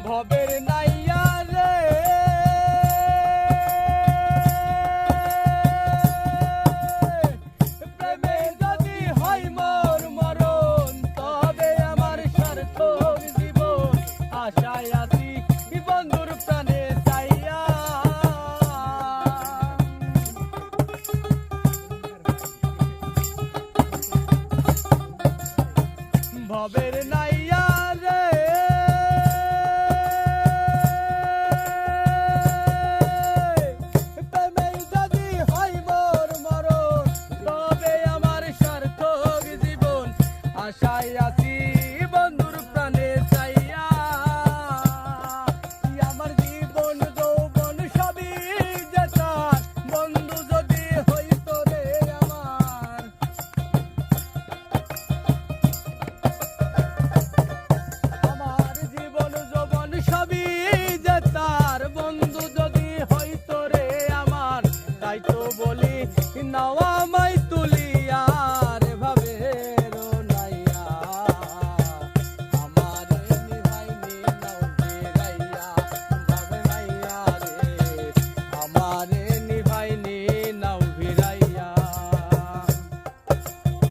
ভবের নাইয়া রে প্রেমে যদি হয় মোর মরণ তবে আমার সার্থক জীবন আশায় আছি বন্ধুর প্রাণে চাইয়া ভবের নাইয়া রে আশায় আছি বন্ধুর প্রাণে চাইয়া আমার জীবন যৌবন সবই যেতার বন্ধু যদি হইতো রে আমার জীবন যৌবন সবই যেতার বন্ধু যদি হইতো রে আমার তাই তো বলি নাওয়া